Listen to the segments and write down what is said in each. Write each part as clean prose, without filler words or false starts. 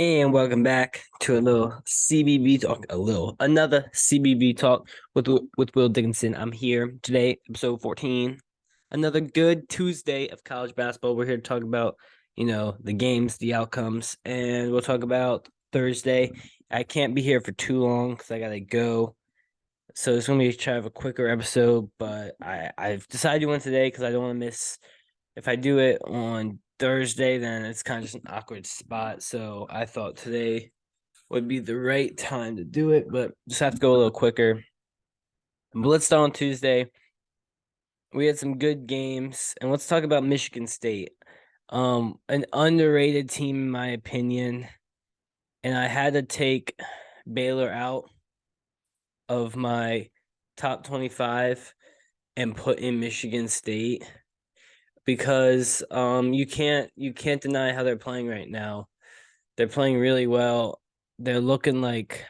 And welcome back to another CBB Talk with Will Dickinson. I'm here today, episode 14. Another good Tuesday of college basketball. We're here to talk about, the games, the outcomes, and we'll talk about Thursday. I can't be here for too long because I gotta go. So it's gonna be try to have a quicker episode, but I've decided to do one today because I don't want to miss. If I do it on Thursday, then it's kind of just an awkward spot. So I thought today would be the right time to do it, but just have to go a little quicker. But let's start on Tuesday. We had some good games, and let's talk about Michigan State. An underrated team in my opinion, and I had to take Baylor out of my top 25 and put in Michigan State because you can't deny how they're playing right now. They're playing really well. They're looking like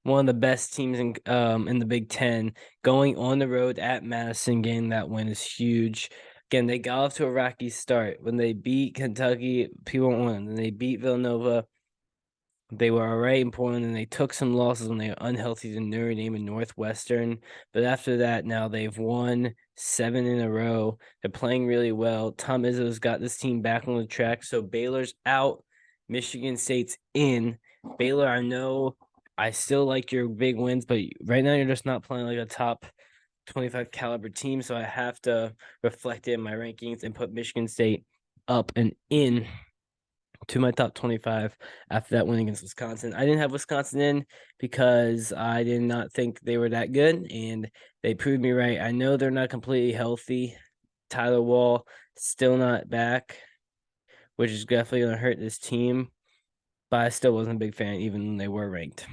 one of the best teams in the Big Ten. Going on the road at Madison, getting that win is huge. Again, they got off to a rocky start. When they beat Kentucky, people won. When they beat Villanova, they were all right in Portland, and they took some losses when they were unhealthy to Notre Dame and Northwestern. But after that, now they've won 7 in a row. They're playing really well. Tom Izzo's got this team back on the track. So Baylor's out. Michigan State's in. Baylor, I know I still like your big wins, but right now you're just not playing like a top 25 caliber team. So I have to reflect it in my rankings and put Michigan State up and in to my top 25 after that win against Wisconsin. I didn't have Wisconsin in because I did not think they were that good, and they proved me right. I know they're not completely healthy. Tyler Wall still not back, which is definitely going to hurt this team, but I still wasn't a big fan even when they were ranked.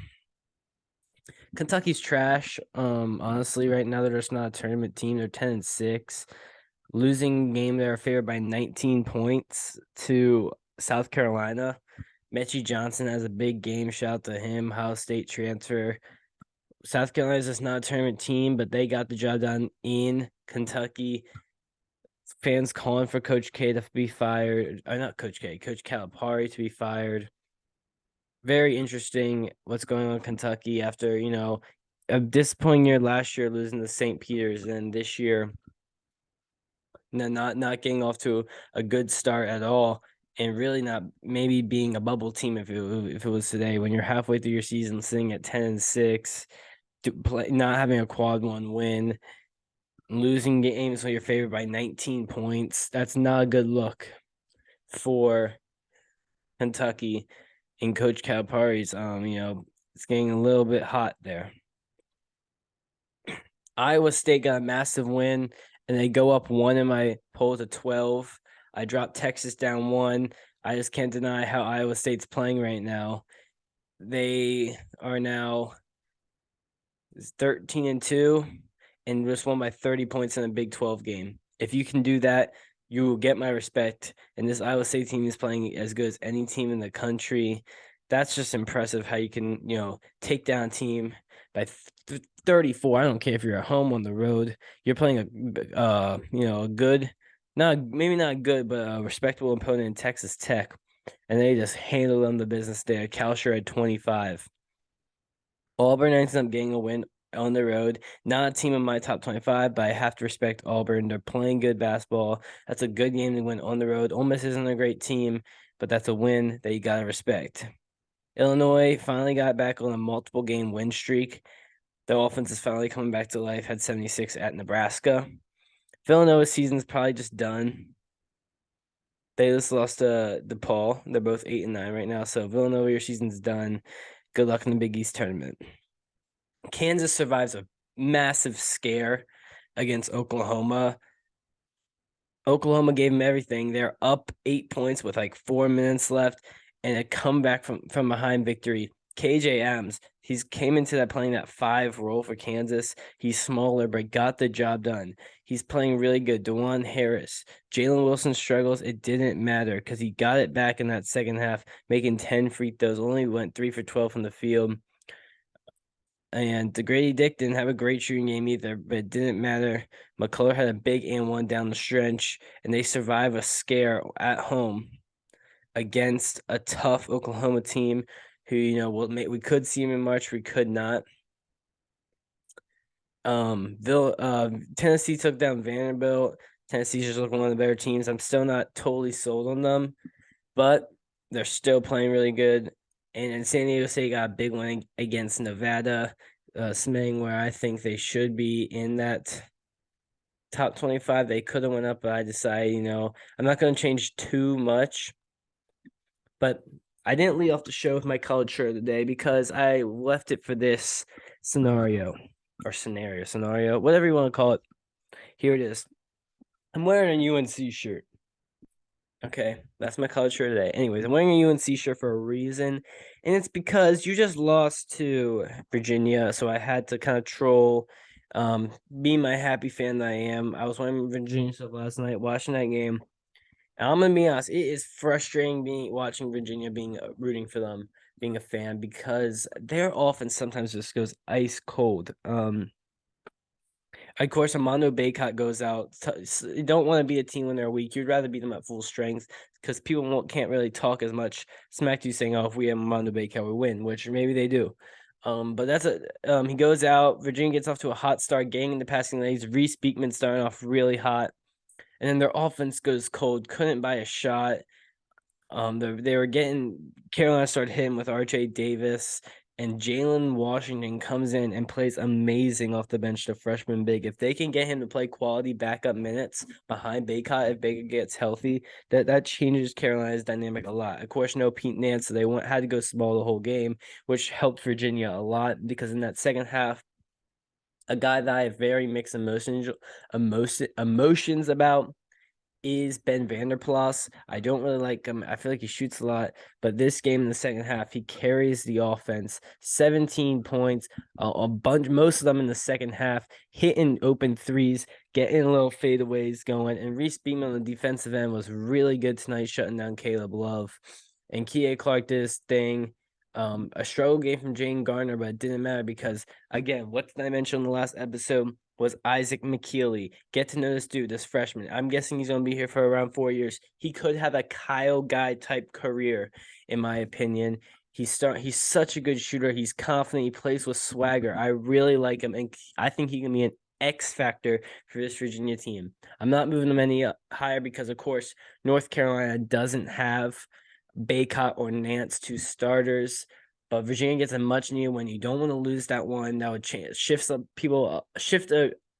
Kentucky's trash. Honestly, right now they're just not a tournament team. They're 10-6. Losing game, they're favored by 19 points to South Carolina. Mechie Johnson has a big game. Shout out to him. Ohio State transfer. South Carolina is just not a tournament team, but they got the job done in Kentucky. Fans calling for Coach K to be fired. Not Coach K, Coach Calipari to be fired. Very interesting what's going on in Kentucky after, a disappointing year last year losing to St. Peter's, and this year not getting off to a good start at all, and really not maybe being a bubble team if it was today when you're halfway through your season sitting at 10-6, not having a quad one win, losing games when you're favored by 19 points. That's not a good look for Kentucky and Coach Calipari's. It's getting a little bit hot there. Iowa State got a massive win, and they go up 1 in my poll to 12. I dropped Texas down 1. I just can't deny how Iowa State's playing right now. They are now 13-2 and just won by 30 points in a Big 12 game. If you can do that, you will get my respect. And this Iowa State team is playing as good as any team in the country. That's just impressive how you can, take down a team by 34. I don't care if you're at home on the road. You're playing a good, maybe not good, but a respectable opponent in Texas Tech, and they just handled them the business there. Kalsher had 25. Auburn ends up getting a win on the road. Not a team in my top 25, but I have to respect Auburn. They're playing good basketball. That's a good game to win on the road. Ole Miss isn't a great team, but that's a win that you got to respect. Illinois finally got back on a multiple game win streak. The offense is finally coming back to life. Had 76 at Nebraska. Villanova's season's probably just done. They just lost to DePaul. They're both 8 and 9 right now. So Villanova, your season's done. Good luck in the Big East tournament. Kansas survives a massive scare against Oklahoma. Oklahoma gave them everything. They're up 8 points with like 4 minutes left, and a comeback from behind victory. KJ Adams, he's came into that playing that 5 role for Kansas. He's smaller, but got the job done. He's playing really good. DeJuan Harris, Jalen Wilson struggles. It didn't matter because he got it back in that second half, making 10 free throws. Only went 3 for 12 from the field. And Grady Dick didn't have a great shooting game either, but it didn't matter. McCullough had a big and one down the stretch, and they survive a scare at home. against a tough Oklahoma team who, we could see him in March, we could not. Tennessee took down Vanderbilt. Tennessee's just looking one of the better teams. I'm still not totally sold on them, but they're still playing really good. And San Diego State got a big win against Nevada, cementing where I think they should be in that top 25. They could have went up, but I decided, I'm not going to change too much. But I didn't lead off the show with my college shirt of the day because I left it for this scenario, whatever you want to call it. Here it is. I'm wearing a UNC shirt. Okay, that's my college shirt today. Anyways, I'm wearing a UNC shirt for a reason, and it's because you just lost to Virginia, so I had to kind of troll. Being my happy fan that I am, I was wearing Virginia stuff last night, watching that game. And I'm gonna be honest, it is frustrating watching Virginia, rooting for them, being a fan, because their offense sometimes just goes ice cold. Of course, Armando Bacot goes out. You don't want to be a team when they're weak. You'd rather beat them at full strength because people can't really talk as much smack to you saying, "Oh, if we have Armando Bacot, we win," which maybe they do. But he goes out. Virginia gets off to a hot start, getting into passing lanes. Reese Beekman starting off really hot, and then their offense goes cold. Couldn't buy a shot. They were getting Carolina started hitting with R.J. Davis, and Jalen Washington comes in and plays amazing off the bench, the freshman big. If they can get him to play quality backup minutes behind Bacot, if Bacot gets healthy, that changes Carolina's dynamic a lot. Of course, no Pete Nance, so they had to go small the whole game, which helped Virginia a lot because in that second half, a guy that I have very mixed emotions about is Ben Vanderplas. I don't really like him. I feel like he shoots a lot, but this game in the second half, he carries the offense. 17 points, a bunch, most of them in the second half, hitting open threes, getting little fadeaways going. And Reese Beekman on the defensive end was really good tonight, shutting down Caleb Love. And Kie Clark did his thing. A struggle game from Jane Gardner, but it didn't matter because, again, what did I mention in the last episode? Was Isaac McKeely. Get to know this dude, this freshman. I'm guessing he's going to be here for around 4 years. He could have a Kyle Guy type career, in my opinion. He's such a good shooter. He's confident. He plays with swagger. I really like him, and I think he can be an X factor for this Virginia team. I'm not moving him any higher because, of course, North Carolina doesn't have Bacot or Nance, two starters. But Virginia gets a much needed win. You don't want to lose that one. That would shift a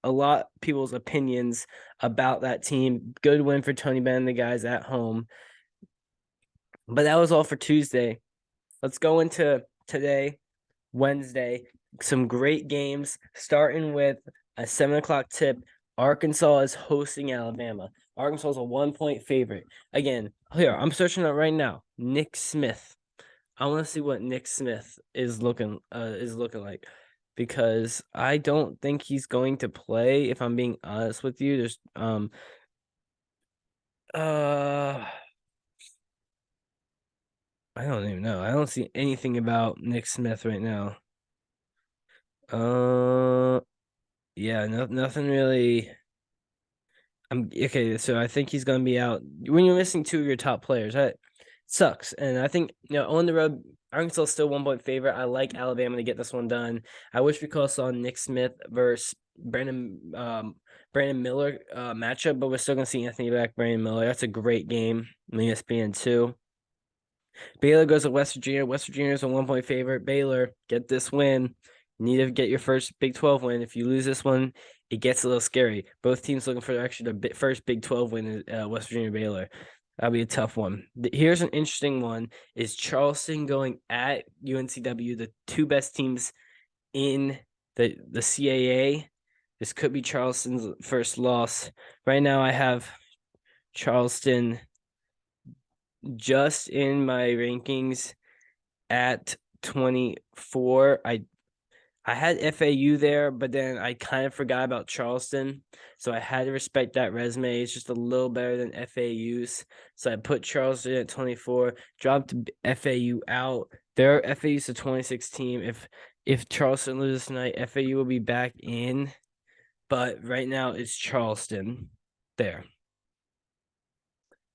lot people's opinions about that team. Good win for Tony Benn and the guys at home. But that was all for Tuesday. Let's go into today, Wednesday. Some great games, starting with a 7:00 tip. Arkansas is hosting Alabama. Arkansas is a 1-point favorite. Again, here, I'm searching it right now. Nick Smith. I want to see what Nick Smith is looking like, because I don't think he's going to play. If I'm being honest with you, there's I don't even know. I don't see anything about Nick Smith right now. Yeah, nothing really. I'm okay. So I think he's gonna be out when you're missing two of your top players. That sucks. And I think on the road, Arkansas is still 1-point favorite. I like Alabama to get this one done. I wish we could have saw Nick Smith versus Brandon Miller matchup, but we're still gonna see Anthony back. Brandon Miller. That's a great game on ESPN 2. Baylor goes to West Virginia. West Virginia is a 1-point favorite. Baylor, get this win. You need to get your first Big 12 win. If you lose this one, it gets a little scary. Both teams looking for actually the first Big 12 win is West Virginia Baylor. That'll be a tough one. Here's an interesting one. Is Charleston going at UNCW, the two best teams in the CAA? This could be Charleston's first loss. Right now I have Charleston just in my rankings at 24. I had FAU there, but then I kind of forgot about Charleston. So I had to respect that resume. It's just a little better than FAU's. So I put Charleston at 24, dropped FAU out. Their FAU's a 26 team. If Charleston loses tonight, FAU will be back in. But right now it's Charleston there.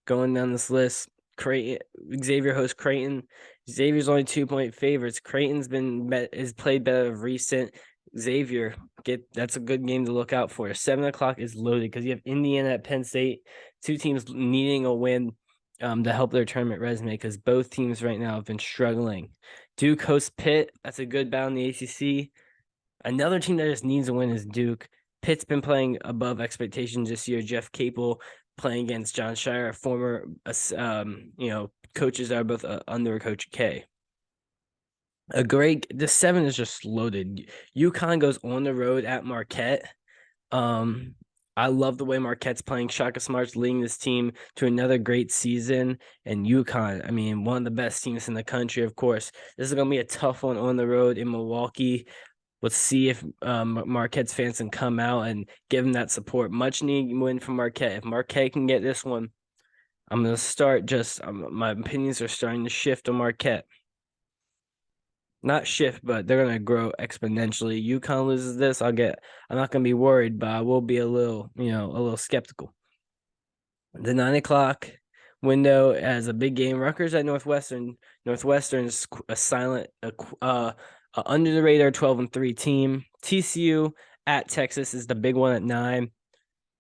Going down this list, Creighton. Xavier hosts Creighton. Xavier's only 2-point favorites. Creighton's is played better of recent. Xavier, that's a good game to look out for. 7 o'clock is loaded because you have Indiana at Penn State, two teams needing a win to help their tournament resume because both teams right now have been struggling. Duke hosts Pitt. That's a good battle in the ACC. Another team that just needs a win is Duke. Pitt's been playing above expectations this year. Jeff Capel playing against John Shire, former coaches that are both under Coach K. The 7 is just loaded. UConn goes on the road at Marquette. I love the way Marquette's playing. Shaka Smart's leading this team to another great season. And UConn, I mean, one of the best teams in the country, of course. This is going to be a tough one on the road in Milwaukee. Let's see if Marquette's fans can come out and give them that support. Much need win from Marquette. If Marquette can get this one, I'm going to start my opinions are starting to shift on Marquette. Not shift, but they're going to grow exponentially. UConn loses this, I'm not going to be worried, but I will be a little skeptical. The 9 o'clock window as a big game. Rutgers at Northwestern. Northwestern's a silent, under the radar 12-3 team. TCU at Texas is the big one at 9.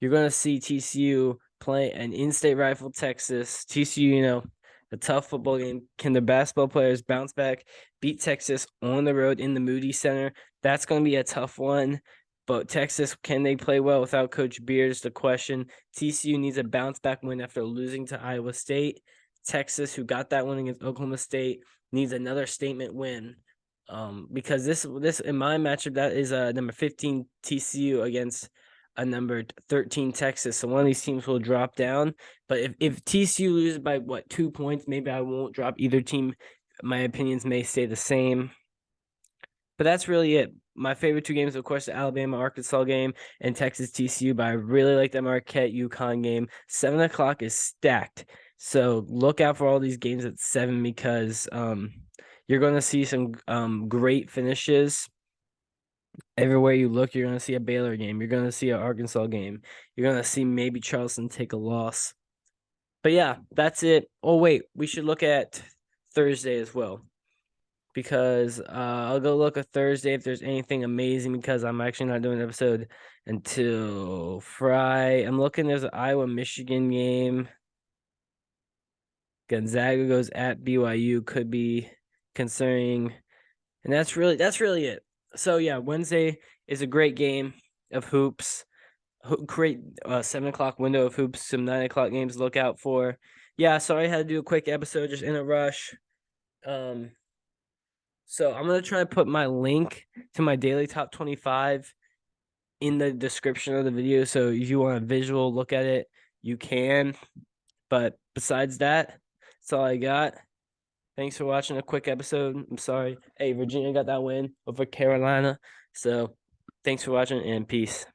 You're going to see TCU play an in-state rival Texas. TCU, a tough football game. Can the basketball players bounce back, beat Texas on the road in the Moody Center? That's going to be a tough one. But Texas, can they play well without Coach Beard is the question. TCU needs a bounce-back win after losing to Iowa State. Texas, who got that win against Oklahoma State, needs another statement win. Because this in my matchup, that is number 15 TCU against a number 13 Texas. So one of these teams will drop down. But if TCU loses by 2 points, maybe I won't drop either team. My opinions may stay the same. But that's really it. My favorite two games, of course, the Alabama-Arkansas game and Texas TCU. But I really like that Marquette-UConn game. 7 o'clock is stacked. So look out for all these games at 7 because you're going to see some great finishes. Everywhere you look, you're going to see a Baylor game. You're going to see an Arkansas game. You're going to see maybe Charleston take a loss. But yeah, that's it. Oh, wait, we should look at Thursday as well. Because I'll go look at Thursday if there's anything amazing because I'm actually not doing an episode until Friday. I'm looking, there's an Iowa-Michigan game. Gonzaga goes at BYU, could be concerning. And that's really it. So yeah, Wednesday is a great game of hoops. Great 7 o'clock window of hoops. Some 9 o'clock games to look out for. Yeah, sorry I had to do a quick episode just in a rush. So I'm gonna try to put my link to my daily top 25 in the description of the video. So if you want a visual look at it, you can. But besides that, that's all I got. Thanks for watching a quick episode. I'm sorry. Hey, Virginia got that win over Carolina. So thanks for watching and peace.